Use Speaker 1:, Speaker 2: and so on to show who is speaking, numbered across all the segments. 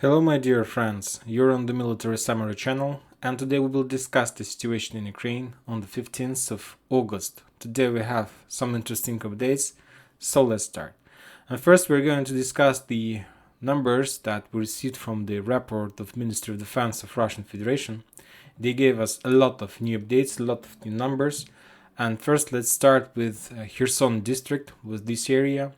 Speaker 1: Hello my dear friends, you're on the Military Summary channel, and today we will discuss the situation in Ukraine on the 15th of August. Today we have some interesting updates, so let's start. And first we're going to discuss the numbers that we received from the report of Ministry of Defense of Russian Federation. They gave us a lot of new updates, a lot of new numbers. And first let's start with Kherson district, with this area.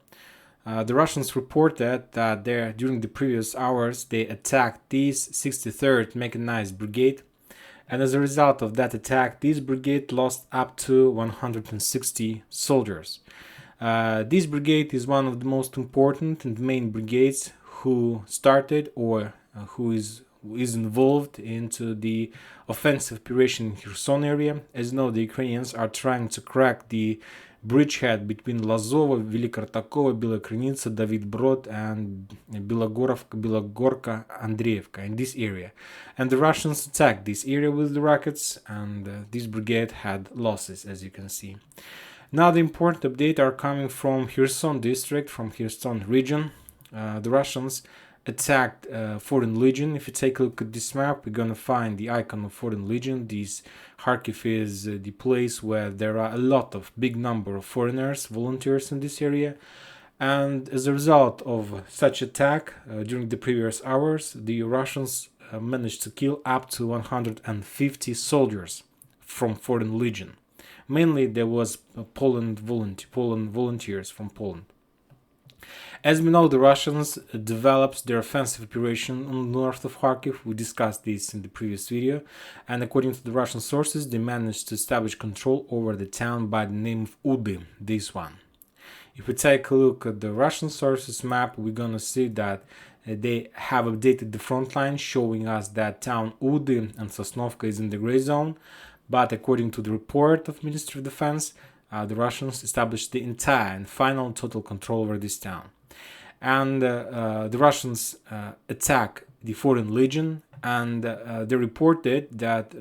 Speaker 1: The Russians reported that during the previous hours they attacked this 63rd Mechanized Brigade, and as a result of that attack, this brigade lost up to 160 soldiers. This brigade is one of the most important and main brigades who started or who is involved into the offensive operation in Kherson area. As you know, the Ukrainians are trying to crack the bridgehead between Lazovo, Velikartakova, Belokrinitsa, David Brod, and Bilogorka, Andreevka in this area. And the Russians attacked this area with the rockets, and this brigade had losses, as you can see. Now the important updates are coming from Kherson district, from Kherson region. The Russians attacked Foreign Legion. If you take a look at this map, we're gonna find the icon of Foreign Legion. This Kharkiv is the place where there are a lot of big number of foreigners, volunteers in this area. And as a result of such attack during the previous hours, the Russians managed to kill up to 150 soldiers from Foreign Legion. Mainly there was Poland volunteers from Poland. As we know, the Russians developed their offensive operation on the north of Kharkiv. We discussed this in the previous video, and according to the Russian sources, they managed to establish control over the town by the name of Udy, this one. If we take a look at the Russian sources map, we're gonna see that they have updated the front line, showing us that town Udy and Sosnovka is in the gray zone, but according to the report of Ministry of Defense, the Russians established the entire and final total control over this town. And the Russians attacked the Foreign Legion, and they reported that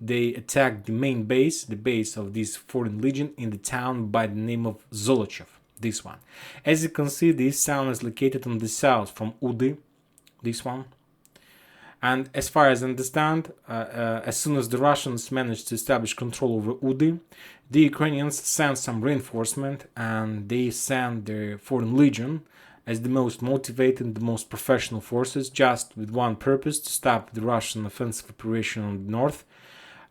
Speaker 1: they attacked the main base, the base of this Foreign Legion in the town by the name of Zolochev, this one. As you can see, this town is located on the south from Udy, this one. And as far as I understand, as soon as the Russians managed to establish control over Udy, the Ukrainians sent some reinforcement, and they sent their Foreign Legion as the most motivated, the most professional forces, just with one purpose: to stop the Russian offensive operation on the north.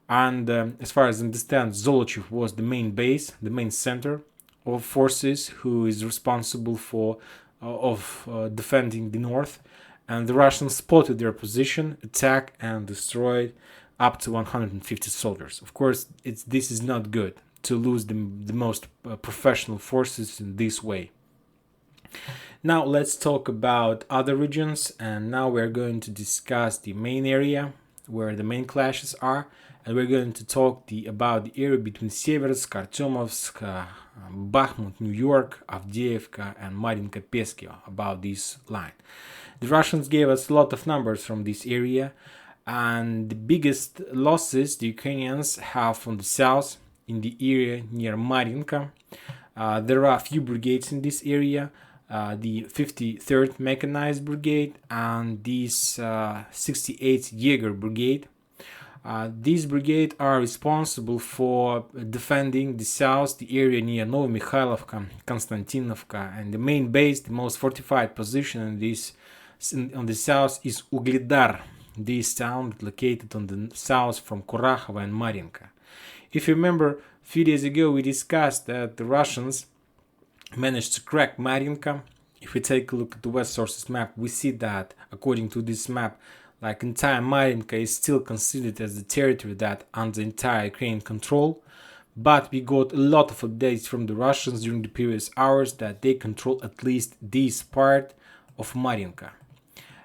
Speaker 1: And as far as I understand, Zolochev was the main base, the main center of forces who is responsible for defending the north. And the Russians spotted their position, attacked, and destroyed up to 150 soldiers. Of course, this is not good to lose the most professional forces in this way. Now let's talk about other regions, and now we're going to discuss the main area where the main clashes are, and we're going to talk about the area between Severodsk, Artyomovsk, Bakhmut, New York, Avdiivka, and Marinka Peskio, about this line. The Russians gave us a lot of numbers from this area, and the biggest losses the Ukrainians have from the south, in the area near Marinka. There are a few brigades in this area, the 53rd Mechanized Brigade and this 68th Jaeger Brigade. These brigades are responsible for defending the south, the area near Novomikhailivka, Konstantinovka, and the main base, the most fortified position on the south is Vuhledar, this town located on the south from Kurakhova and Marinka. If you remember, a few days ago we discussed that the Russians managed to crack Marinka. If we take a look at the West sources map, we see that according to this map, like entire Marinka is still considered as the territory that under entire Ukrainian control. But we got a lot of updates from the Russians during the previous hours that they control at least this part of Marinka.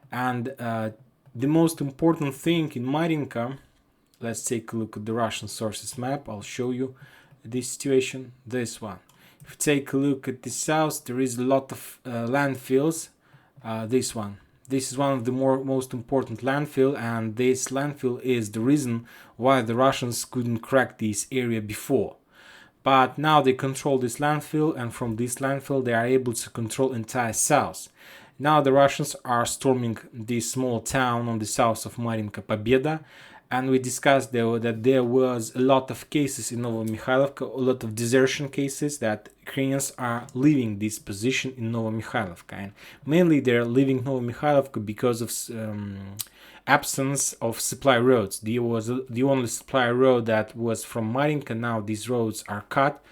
Speaker 1: And the most important thing in Marinka, let's take a look at the Russian sources map. I'll show you this situation, this one. If you take a look at the south, there is a lot of landfills. This one. This is one of the most important landfill, and this landfill is the reason why the Russians couldn't crack this area before. But now they control this landfill, and from this landfill they are able to control entire south. Now the Russians are storming this small town on the south of Marinka Pobeda, and we discussed that there was a lot of cases in Novomikhailivka, a lot of desertion cases, that Ukrainians are leaving this position in Novomikhailivka, and mainly they're leaving Novomikhailivka because of absence of supply roads. There was the only supply road that was from Marinka. Now these roads are cut,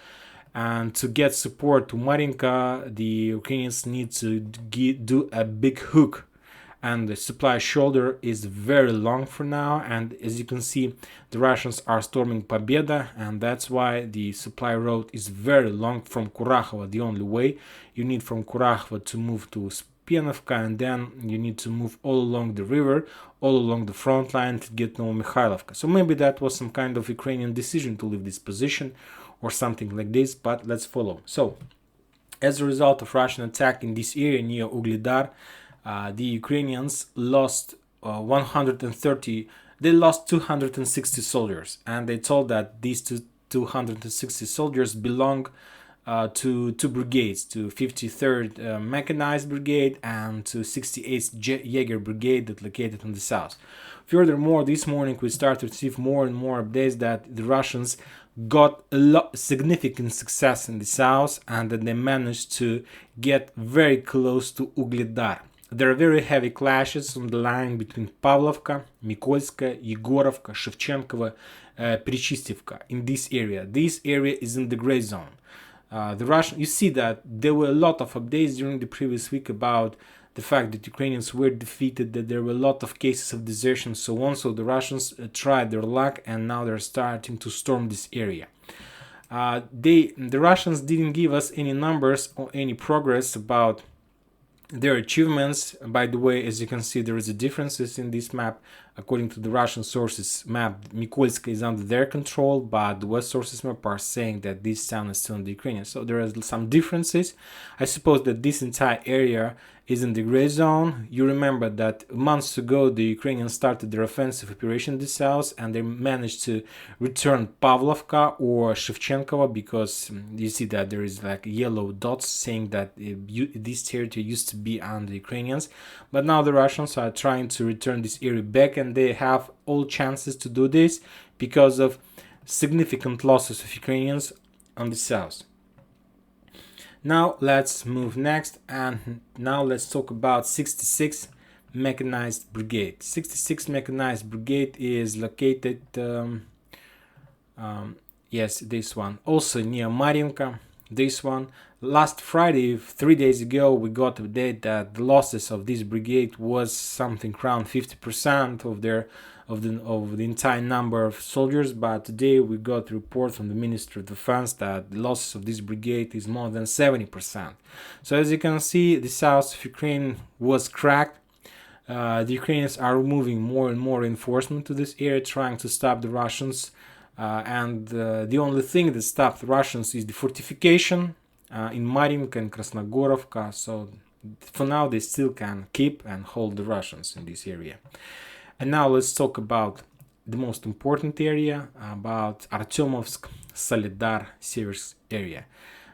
Speaker 1: and to get support to Marinka, the Ukrainians need to do a big hook, and the supply shoulder is very long for now. And as you can see, the Russians are storming Pobeda, and that's why the supply road is very long from Kurakhova. The only way you need from Kurakhova to move to Spenovka, and then you need to move all along the river, all along the front line to get to Novomikhailivka. So maybe that was some kind of Ukrainian decision to leave this position or something like this, but let's follow. So, as a result of Russian attack in this area near Vuhledar, the Ukrainians lost 130. They lost 260 soldiers, and they told that these 260 soldiers belong to two brigades, to 53rd Mechanized Brigade and to 68th Jaeger Brigade that located on the south. Furthermore, this morning we start to receive more and more updates that the Russians got significant success in the south, and that they managed to get very close to Vuhledar. There are very heavy clashes on the line between Pavlovka, Mikolska, Yegorovka, Shevchenkova, Prichistivka in this area. This area is in the gray zone. You see that there were a lot of updates during the previous week about the fact that Ukrainians were defeated, that there were a lot of cases of desertion, so on. So the Russians tried their luck, and now they're starting to storm this area. The Russians didn't give us any numbers or any progress about their achievements. By the way, as you can see, there is a differences in this map. According to the Russian sources map, Mikolska is under their control, but the West sources map are saying that this town is still in the Ukrainian. So there are some differences. I suppose that this entire area is in the gray zone. You remember that months ago the Ukrainians started their offensive operation in the south, and they managed to return Pavlovka or Shevchenkova, because you see that there is like yellow dots saying that this territory used to be under the Ukrainians. But now the Russians are trying to return this area back, and they have all chances to do this because of significant losses of Ukrainians on the south. Now let's move next, and now let's talk about 66th Mechanized Brigade. 66th Mechanized Brigade is located, yes, this one, also near Marinka. This one, last Friday, 3 days ago, we got a update that the losses of this brigade was something around 50% of the entire number of soldiers. But today we got a report from the Ministry of Defense that the losses of this brigade is more than 70%. So as you can see, the south of Ukraine was cracked. The Ukrainians are moving more and more reinforcement to this area, trying to stop the Russians. And the only thing that stopped the Russians is the fortification in Marinka and Krasnogorovka. So for now they still can keep and hold the Russians in this area. And now let's talk about the most important area, about Artyomovsk, Soledar, Seversk area.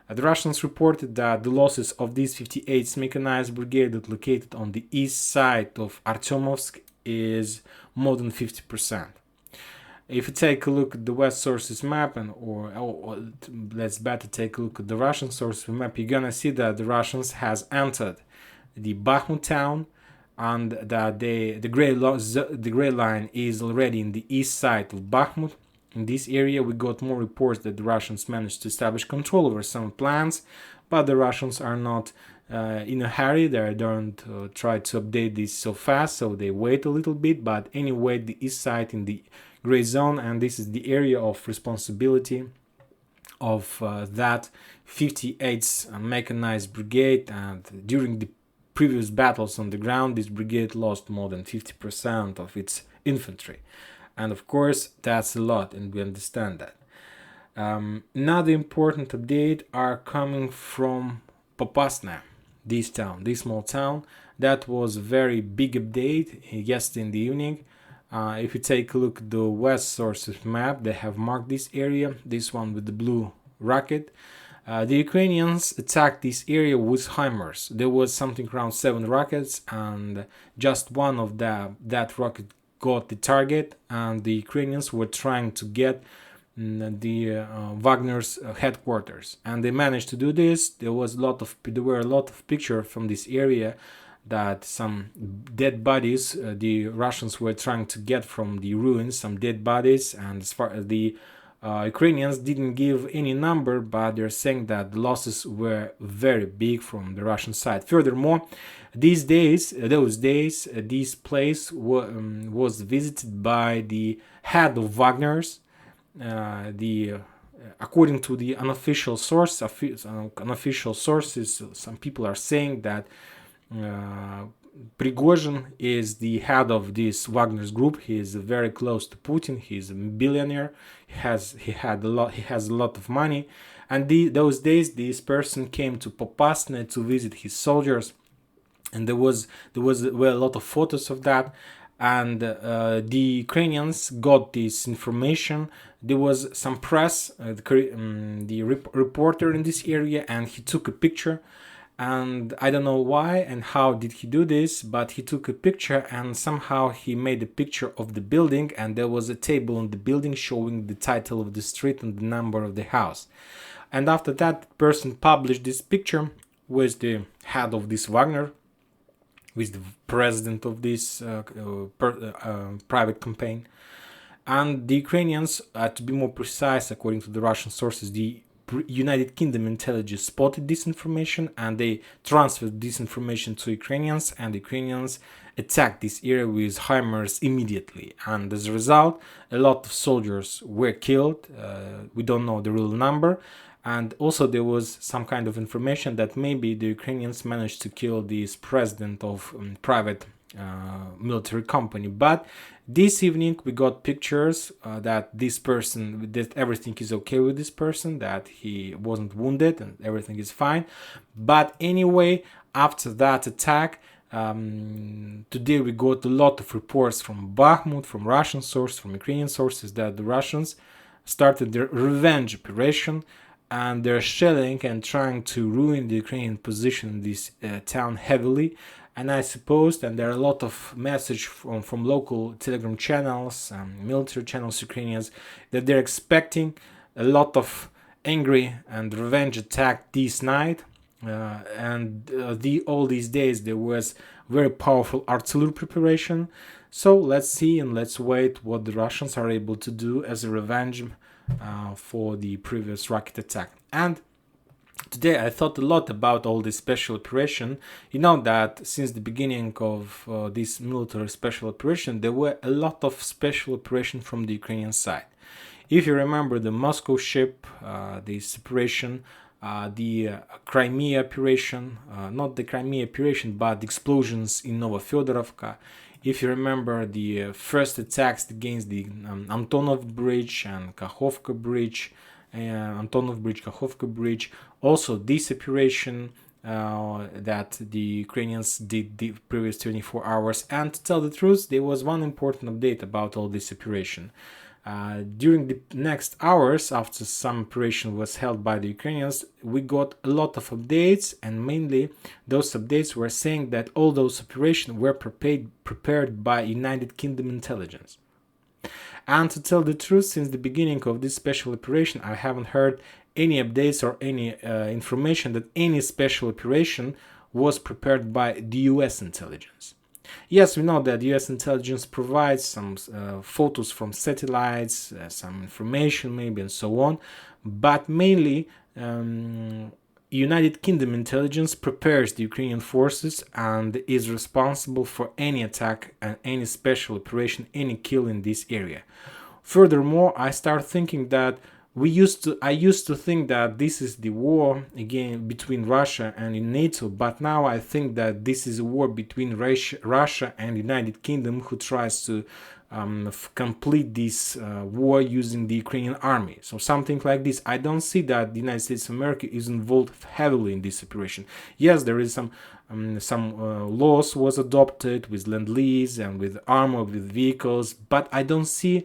Speaker 1: The Russians reported that the losses of this 58th Mechanized Brigade that located on the east side of Artyomovsk is more than 50%. If you take a look at the West sources map, or let's better take a look at the Russian sources map, you're gonna see that the Russians has entered the Bakhmut town, and that the gray line is already in the east side of Bakhmut. In this area, we got more reports that the Russians managed to establish control over some plants, but the Russians are not in a hurry. They don't try to update this so fast, so they wait a little bit. But anyway, the east side in the gray zone, and this is the area of responsibility of that 58th Mechanized Brigade. And during the previous battles on the ground, this brigade lost more than 50% of its infantry. And of course, that's a lot, and we understand that. Another important update are coming from Popasna, this small town. That was a very big update yesterday in the evening. If you take a look at the West sources map, they have marked this area, this one with the blue rocket. The Ukrainians attacked this area with HIMARS. There was something around 7 rockets, and just one of that rocket got the target, and the Ukrainians were trying to get the Wagner's headquarters, and they managed to do this. There were a lot of pictures from this area that some dead bodies the Russians were trying to get from the ruins, some dead bodies, and as far as the Ukrainians didn't give any number, but they're saying that the losses were very big from the Russian side. Furthermore, those days, this place was visited by the head of Wagner's. According to the unofficial sources, some people are saying that Prigozhin is the head of this Wagner's group. He is very close to Putin. He's a billionaire. He has a lot of money. And those days, this person came to Popasna to visit his soldiers, and there were a lot of photos of that. And the Ukrainians got this information. There was some press, the reporter in this area, and he took a picture. And I don't know why and how did he do this, but he took a picture and somehow he made a picture of the building, and there was a table in the building showing the title of the street and the number of the house. And after that, person published this picture with the head of this Wagner, with the president of this private campaign. And the Ukrainians, to be more precise, according to the Russian sources, the United Kingdom intelligence spotted this information, and they transferred this information to Ukrainians, and the Ukrainians attacked this area with HIMARS immediately. And as a result, a lot of soldiers were killed. We don't know the real number. And also there was some kind of information that maybe the Ukrainians managed to kill this president of private military company. But this evening we got pictures that everything is okay with this person, that he wasn't wounded and everything is fine. But anyway, after that attack, today we got a lot of reports from Bakhmut, from Russian sources, from Ukrainian sources, that the Russians started their revenge operation, and they're shelling and trying to ruin the Ukrainian position in this town heavily. And I suppose, and there are a lot of messages from local Telegram channels, military channels, Ukrainians, that they're expecting a lot of angry and revenge attack this night. All these days there was very powerful artillery preparation. So let's see and let's wait what the Russians are able to do as a revenge for the previous rocket attack. And today I thought a lot about all this special operation. You know that since the beginning of this military special operation, there were a lot of special operation from the Ukrainian side. If you remember the Moscow ship, this operation, the Crimea operation, not the Crimea operation, but the explosions in Novofyodorovka. If you remember the first attacks against the Antonov Bridge and Kakhovka Bridge, Kakhovka Bridge, also this operation that the Ukrainians did the previous 24 hours. And to tell the truth, there was one important update about all this operation. During the next hours, after some operation was held by the Ukrainians, we got a lot of updates, and mainly those updates were saying that all those operations were prepared by United Kingdom intelligence. And to tell the truth, since the beginning of this special operation, I haven't heard any updates or any information that any special operation was prepared by the US intelligence. Yes, we know that US intelligence provides some photos from satellites, some information maybe, and so on, but mainly United Kingdom intelligence prepares the Ukrainian forces and is responsible for any attack and any special operation, any kill in this area. Furthermore, I start thinking that I used to think that this is the war again between Russia and NATO, but now I think that this is a war between Russia and United Kingdom, who tries to complete this war using the Ukrainian army. So something like this. I don't see that the United States of America is involved heavily in this operation. Yes, there is some laws was adopted with Lend-Lease and with armor, with vehicles, but I don't see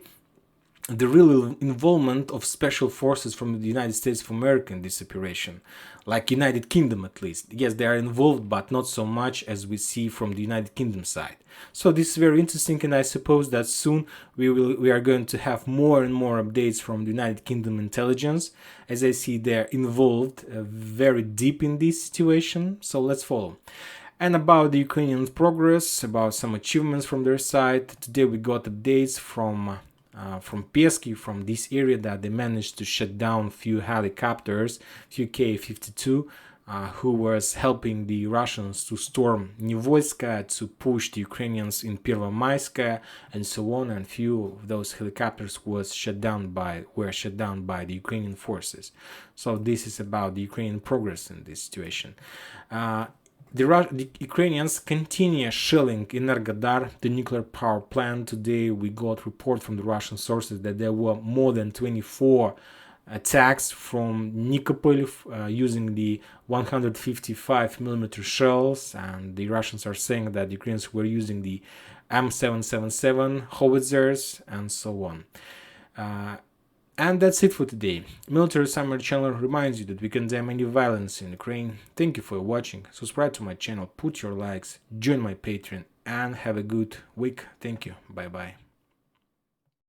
Speaker 1: the real involvement of special forces from the United States of America in this operation, like United Kingdom at least. Yes, they are involved, but not so much as we see from the United Kingdom side. So this is very interesting, and I suppose that soon we are going to have more and more updates from the United Kingdom intelligence, as I see they're involved very deep in this situation. So let's follow. And about the Ukrainian progress, about some achievements from their side, today we got updates from Pesky, from this area, that they managed to shut down few helicopters, few K-52, who was helping the Russians to storm Nivoyska, to push the Ukrainians in Pervomaiska, and so on. And few of those helicopters were shut down by the Ukrainian forces. So this is about the Ukrainian progress in this situation. The Ukrainians continue shelling Energodar, the nuclear power plant. Today we got report from the Russian sources that there were more than 24 attacks from Nikopol using the 155 millimeter shells, and the Russians are saying that the Ukrainians were using the M777 howitzers and so on. And that's it for today. Military Summary Channel reminds you that we condemn any violence in Ukraine. Thank you for watching. Subscribe to my channel, put your likes, join my Patreon, and have a good week. Thank you. Bye bye.